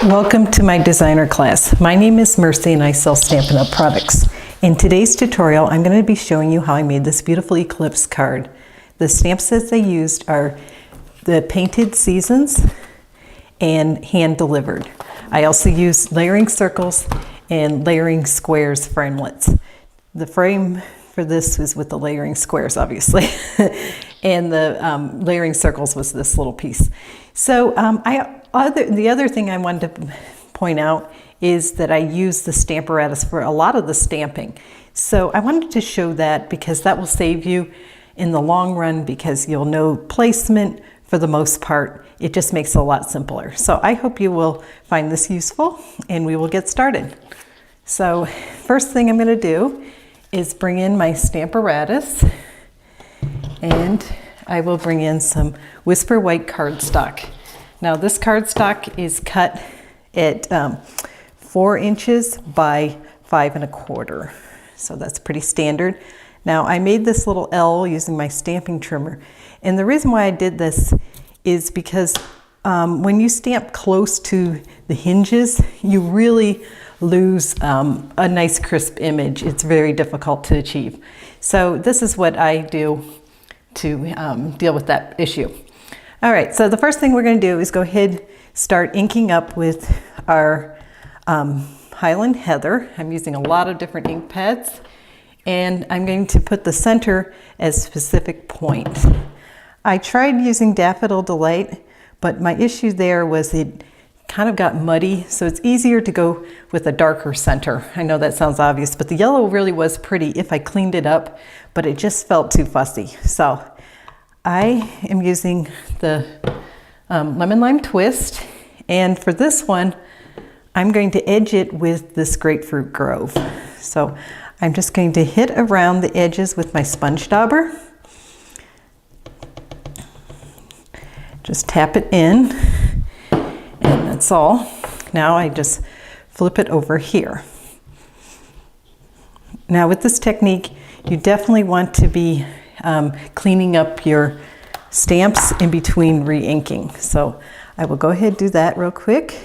Welcome to my designer class. My name is Mercy and I sell Stampin' Up! Products. In today's tutorial, I'm going to be showing you how I made this beautiful Eclipse card. The stamp sets I used are the painted seasons and hand delivered. I also used layering circles and layering squares framelits. The frame for this was with the layering squares, obviously, and the layering circles was this little piece. So the other thing I wanted to point out is that I use the Stamparatus for a lot of the stamping. So I wanted to show that because that will save you in the long run because you'll know placement for the most part. It just makes it a lot simpler. So I hope you will find this useful and we will get started. So first thing I'm going to do is bring in my Stamparatus and I will bring in some Whisper White cardstock. Now this cardstock is cut at 4 inches by 5 1/4. So that's pretty standard. Now I made this little L using my stamping trimmer. And the reason why I did this is because when you stamp close to the hinges, you really lose a nice crisp image. It's very difficult to achieve. So this is what I do to deal with that issue. All right, so the first thing we're going to do is go ahead, start inking up with our Highland Heather. I'm using a lot of different ink pads, and I'm going to put the center as a specific point. I tried using Daffodil Delight, but my issue there was it kind of got muddy, so it's easier to go with a darker center. I know that sounds obvious, but the yellow really was pretty if I cleaned it up, but it just felt too fussy. So I am using the Lemon Lime Twist, and for this one, I'm going to edge it with this Grapefruit Grove. So I'm just going to hit around the edges with my sponge dauber. Just tap it in, and that's all. Now I just flip it over here. Now with this technique, you definitely want to be cleaning up your stamps in between re-inking. So I will go ahead and do that real quick.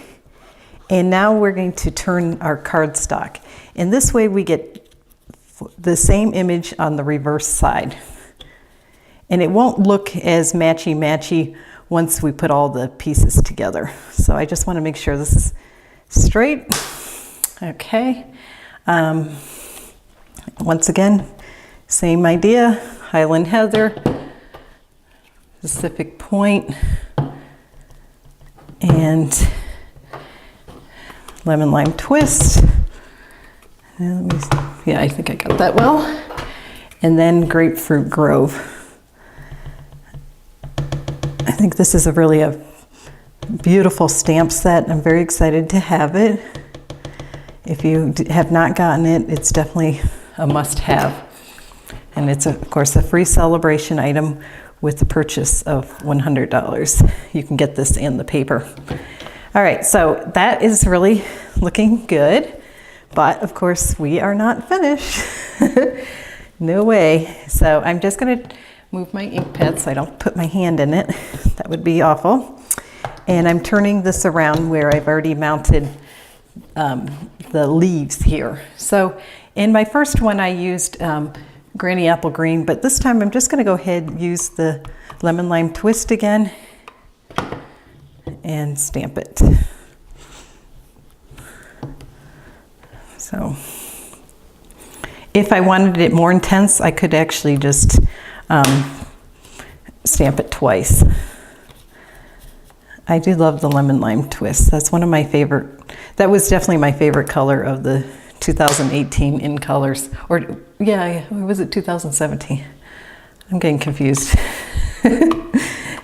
And now we're going to turn our cardstock. And this way we get the same image on the reverse side. And it won't look as matchy-matchy once we put all the pieces together. So I just want to make sure this is straight. Okay. Once again, same idea. Highland Heather, specific point, and Lemon Lime Twist. Yeah, I think I got that well. And then Grapefruit Grove. I think this is really a beautiful stamp set. I'm very excited to have it. If you have not gotten it, it's definitely a must-have. And it's, of course, a free celebration item with the purchase of $100. You can get this in the paper. All right, so that is really looking good. But, of course, we are not finished. No way. So I'm just going to move my ink pad so I don't put my hand in it. That would be awful. And I'm turning this around where I've already mounted the leaves here. So in my first one I used Granny Apple Green, but this time I'm just going to go ahead and use the Lemon Lime Twist again and stamp it. So if I wanted it more intense, I could actually just stamp it twice. I do love the Lemon Lime Twist. That's one of my favorite. That was definitely my favorite color of the 2018 in colors. Or yeah, or was it 2017? I'm getting confused.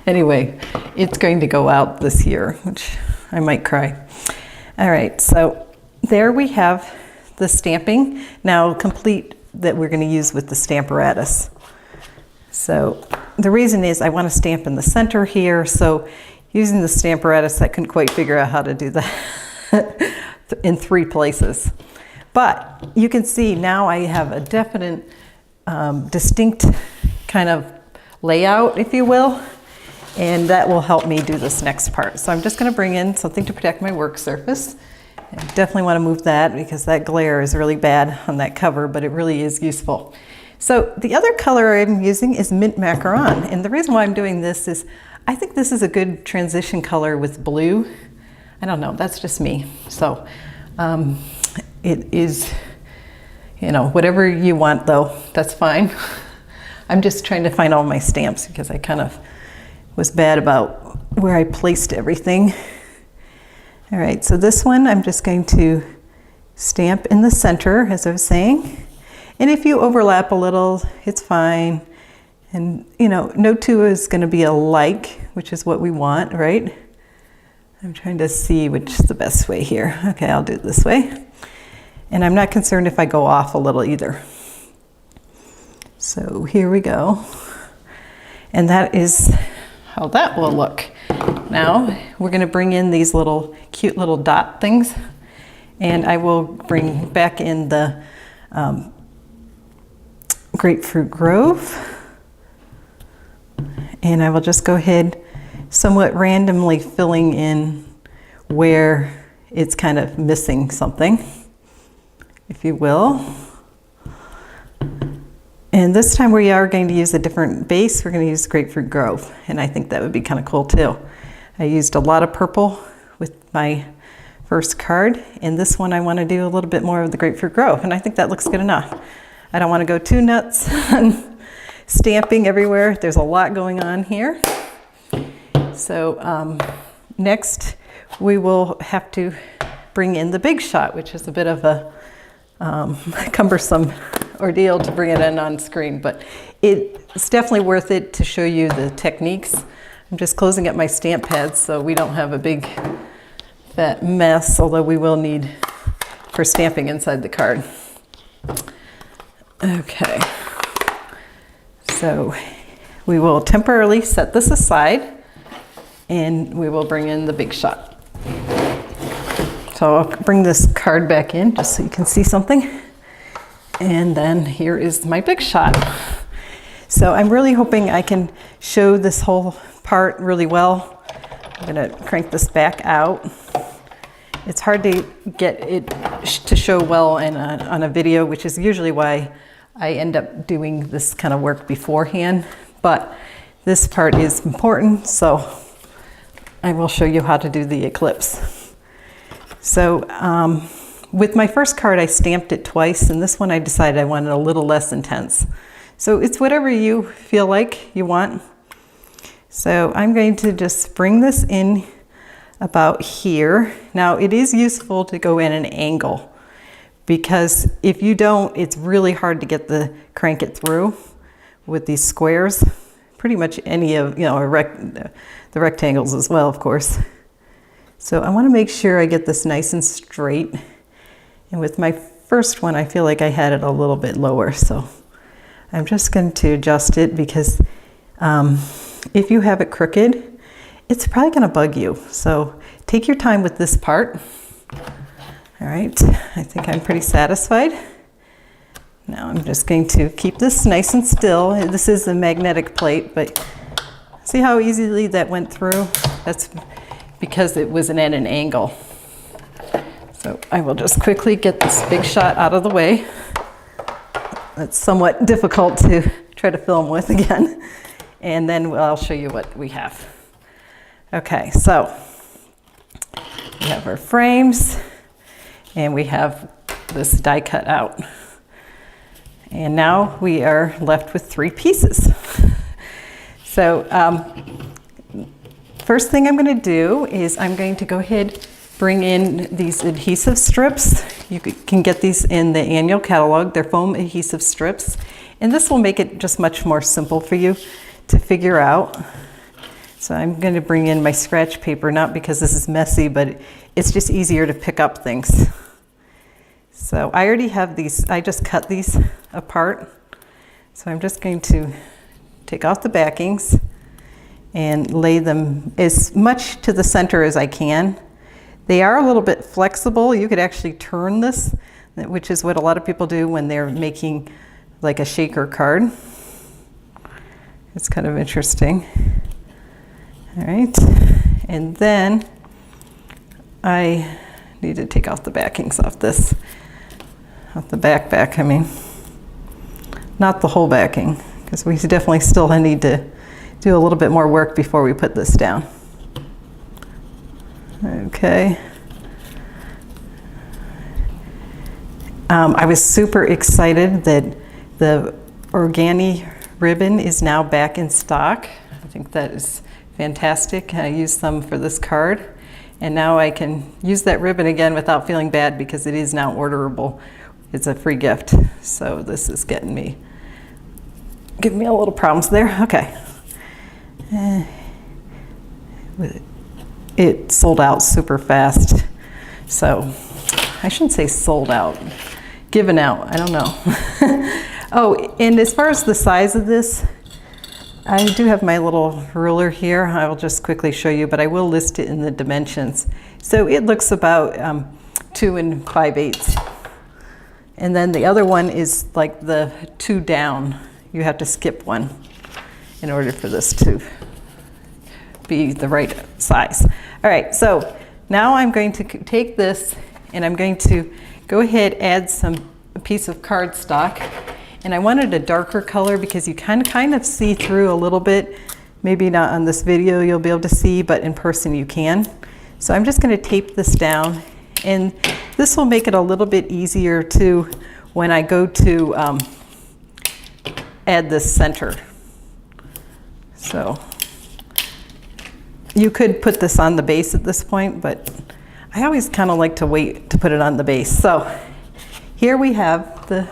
Anyway, it's going to go out this year, which I might cry. All right, so there we have the stamping now complete that we're going to use with the Stamparatus. So the reason is I want to stamp in the center here, so using the Stamparatus I couldn't quite figure out how to do that in 3 places. But you can see now I have a definite distinct kind of layout, if you will. and that will help me do this next part. So I'm just going to bring in something to protect my work surface. I definitely want to move that because that glare is really bad on that cover, but it really is useful. So the other color I'm using is Mint Macaron, and the reason why I'm doing this is I think this is a good transition color with blue. I don't know, that's just me. So it is, you know, whatever you want though, that's fine. I'm just trying to find all my stamps because I kind of was bad about where I placed everything. All right, so this one I'm just going to stamp in the center, as I was saying. And if you overlap a little, it's fine. And you know, no two is going to be alike, which is what we want, right? I'm trying to see which is the best way here. Okay, I'll do it this way. And I'm not concerned if I go off a little either. So here we go. And that is how that will look. Now we're going to bring in these little cute little dot things, and I will bring back in the Grapefruit Grove, and I will just go ahead somewhat randomly filling in where it's kind of missing something, if you will. And this time we are going to use a different base. We're going to use Grapefruit Grove, and I think that would be kind of cool too. I used a lot of purple with my first card, and this one I want to do a little bit more of the Grapefruit Grove, and I think that looks good enough. I don't want to go too nuts on stamping everywhere. There's a lot going on here. So next we will have to bring in the big shot, which is a bit of a cumbersome ordeal to bring it in on screen, but it's definitely worth it to show you the techniques. I'm just closing up my stamp pads so we don't have a big fat mess, although we will need for stamping inside the card. Okay, so we will temporarily set this aside and we will bring in the big shot. So I'll bring this card back in just so you can see something. And then here is my big shot. So I'm really hoping I can show this whole part really well. I'm gonna crank this back out. It's hard to get it to show well on a video, which is usually why I end up doing this kind of work beforehand. But this part is important, so I will show you how to do the Eclipse. So with my first card, I stamped it twice, and this one I decided I wanted a little less intense. So it's whatever you feel like you want. So I'm going to just bring this in about here. Now it is useful to go in an angle, because if you don't, it's really hard to get crank it through with these squares. Pretty much any of, you know, the rectangles as well, of course. So I want to make sure I get this nice and straight. And with my first one, I feel like I had it a little bit lower. So I'm just going to adjust it, because if you have it crooked, it's probably going to bug you. So take your time with this part. All right, I think I'm pretty satisfied. Now I'm just going to keep this nice and still. This is a magnetic plate, but see how easily that went through? That's because it was at an angle. So I will just quickly get this big shot out of the way. That's somewhat difficult to try to film with again. And then I'll show you what we have. Okay, so we have our frames, and we have this die cut out. And now we are left with 3 pieces. So first thing I'm going to do is I'm going to go ahead, bring in these adhesive strips. You can get these in the annual catalog. They're foam adhesive strips. And this will make it just much more simple for you to figure out. So I'm going to bring in my scratch paper, not because this is messy, but it's just easier to pick up things. So I already have these, I just cut these apart. So I'm just going to take off the backings and lay them as much to the center as I can. They are a little bit flexible. You could actually turn this, which is what a lot of people do when they're making like a shaker card. It's kind of interesting. All right, and then I need to take off the backings off this, off the back, I mean. Not the whole backing, because we definitely still need to do a little bit more work before we put this down. Okay. I was super excited that the Organdy ribbon is now back in stock. I think that is fantastic. I used some for this card, and now I can use that ribbon again without feeling bad because it is now orderable. It's a free gift, so this is giving me a little problems there. Okay. It sold out super fast, so I shouldn't say sold out, given out, I don't know. Oh, and as far as the size of this, I do have my little ruler here. I will just quickly show you, but I will list it in the dimensions. So it looks about 2 5/8. And then the other one is like the 2 down. You have to skip one in order for this to be the right size. All right, so now I'm going to take this and I'm going to go ahead, add a piece of cardstock. And I wanted a darker color because you kind of see through a little bit. Maybe not on this video you'll be able to see, but in person you can. So I'm just going to tape this down, and this will make it a little bit easier too when I go to add this center. So you could put this on the base at this point, but I always kind of like to wait to put it on the base. So here we have the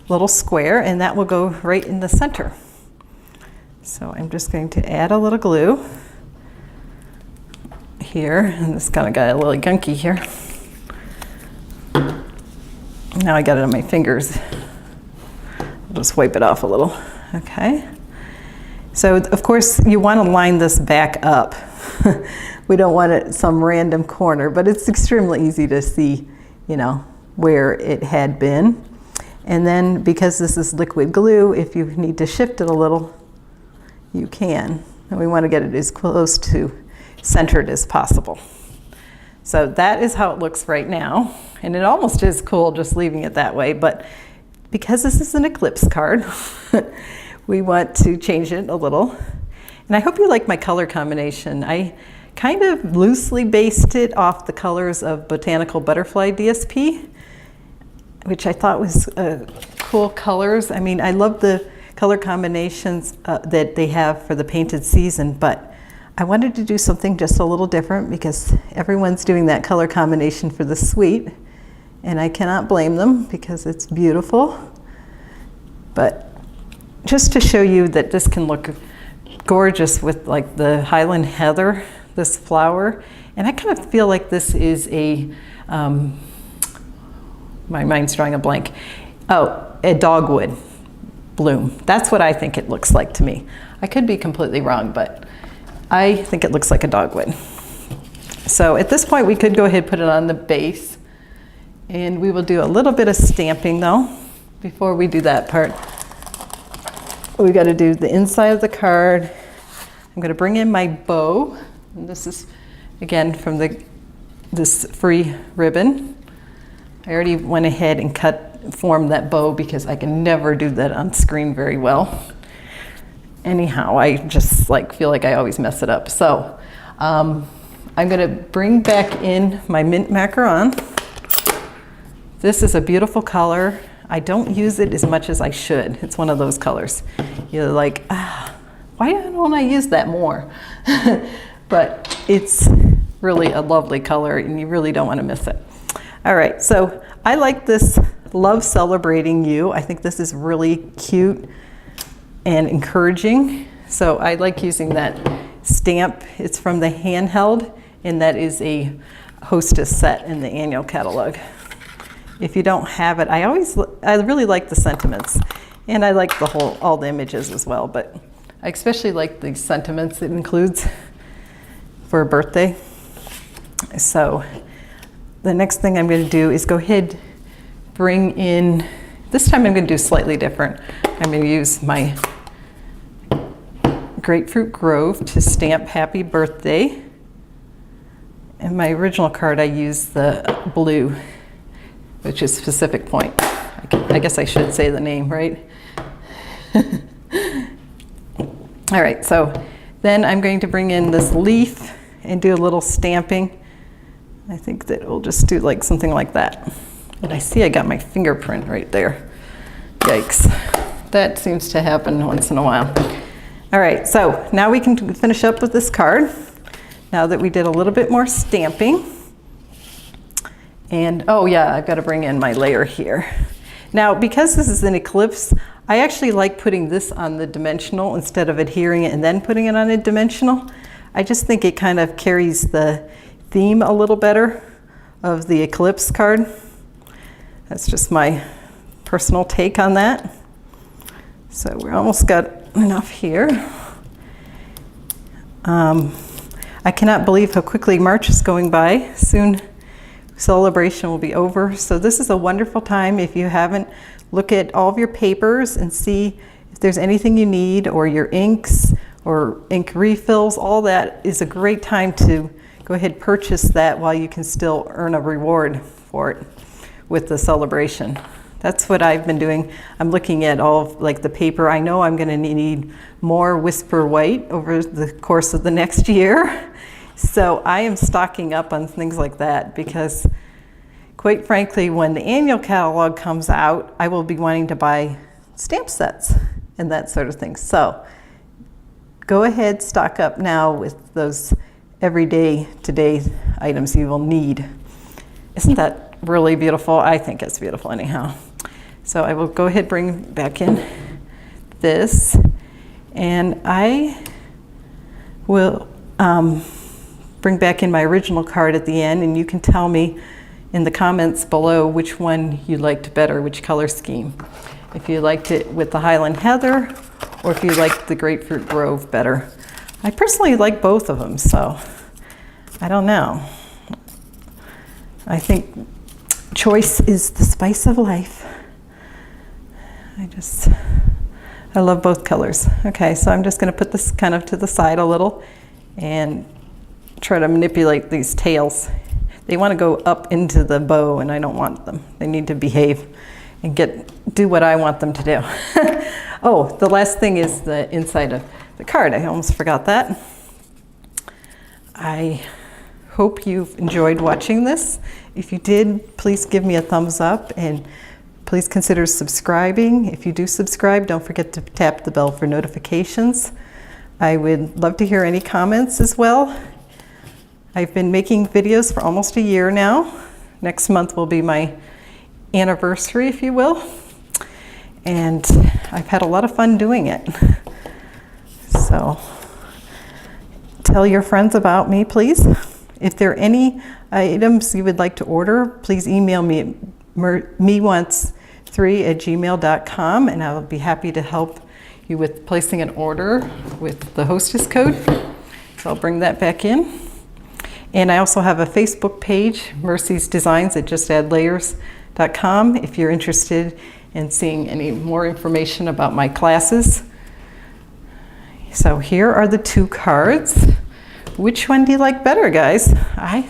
little square, and that will go right in the center. So I'm just going to add a little glue here, and this kind of got a little gunky here. Now I got it on my fingers. I'll just wipe it off a little. Okay. So of course you want to line this back up. We don't want it some random corner, but it's extremely easy to see, you know, where it had been. And then because this is liquid glue, if you need to shift it a little, you can. And we want to get it as close to centered as possible. So that is how it looks right now. And it almost is cool just leaving it that way, but because this is an Eclipse card, we want to change it a little. And I hope you like my color combination. I kind of loosely based it off the colors of Botanical Butterfly DSP, which I thought was cool colors. I mean, I love the color combinations that they have for the painted season, but I wanted to do something just a little different because everyone's doing that color combination for the suite, and I cannot blame them because it's beautiful. But just to show you that this can look gorgeous with like the Highland heather, this flower, and I kind of feel like this is a my mind's drawing a blank. Oh, a dogwood bloom. That's what I think it looks like to me. I could be completely wrong, but I think it looks like a dogwood. So at this point we could go ahead and put it on the base, and we will do a little bit of stamping though. Before we do that part, we got to do the inside of the card. I'm going to bring in my bow, and this is again from this free ribbon. I already went ahead and formed that bow because I can never do that on screen very well. Anyhow, I just feel like I always mess it up. So I'm gonna bring back in my mint macaron. This is a beautiful color. I don't use it as much as I should. It's one of those colors. You're like, why don't I use that more? But it's really a lovely color and you really don't want to miss it. All right, so I like this Love Celebrating You. I think this is really cute and encouraging. So I like using that stamp. It's from the Handheld, and that is a Hostess set in the annual catalog. If you don't have it, I really like the sentiments, and I like all the images as well, but I especially like the sentiments it includes for a birthday. So the next thing I'm going to do is go ahead, bring in, this time I'm going to do slightly different. I'm going to use my Grapefruit Grove to stamp Happy Birthday. In my original card, I used the blue, which is Pacific Point. I guess I should say the name, right? All right, so then I'm going to bring in this leaf and do a little stamping. I think that we'll just do like something like that. And I see I got my fingerprint right there. Yikes. That seems to happen once in a while. All right, so now we can finish up with this card. Now that we did a little bit more stamping. And oh yeah, I've got to bring in my layer here. Now, because this is an eclipse, I actually like putting this on the dimensional instead of adhering it and then putting it on a dimensional. I just think it kind of carries the theme a little better of the eclipse card. That's just my personal take on that. So we almost got enough here. I cannot believe how quickly March is going by. Soon celebration will be over. So this is a wonderful time. If you haven't, look at all of your papers and see if there's anything you need, or your inks or ink refills. All that is a great time to go ahead and purchase that while you can still earn a reward for it with the celebration. That's what I've been doing. I'm looking at all of, like, the paper. I know I'm going to need more Whisper White over the course of the next year. So I am stocking up on things like that because, quite frankly, when the annual catalog comes out, I will be wanting to buy stamp sets and that sort of thing. So go ahead, stock up now with those everyday, today items you will need. Isn't that really beautiful? I think it's beautiful anyhow. So I will go ahead and bring back in this, and I will bring back in my original card at the end, and you can tell me in the comments below which one you liked better, which color scheme. If you liked it with the Highland Heather, or if you liked the Grapefruit Grove better. I personally like both of them, so I don't know. I think choice is the spice of life. I love both colors. Okay, so I'm just going to put this kind of to the side a little and try to manipulate these tails. They want to go up into the bow, and I don't want them. They need to behave and do what I want them to do. Oh, the last thing is the inside of the card. I almost forgot that. I hope you've enjoyed watching this. If you did, please give me a thumbs up, and please consider subscribing. If you do subscribe, don't forget to tap the bell for notifications. I would love to hear any comments as well. I've been making videos for almost a year now. Next month will be my anniversary, if you will. And I've had a lot of fun doing it. So tell your friends about me, please. If there are any items you would like to order, please email me at mewants3@gmail.com, and I will be happy to help you with placing an order with the hostess code. So I'll bring that back in. And I also have a Facebook page, Mercy's Designs at justaddlayers.com, if you're interested in seeing any more information about my classes. So here are the two cards. Which one do you like better, guys? I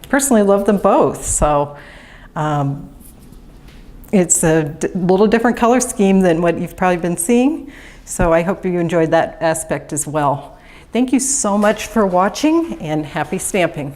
personally love them both. So it's a little different color scheme than what you've probably been seeing. So I hope you enjoyed that aspect as well. Thank you so much for watching, and happy stamping.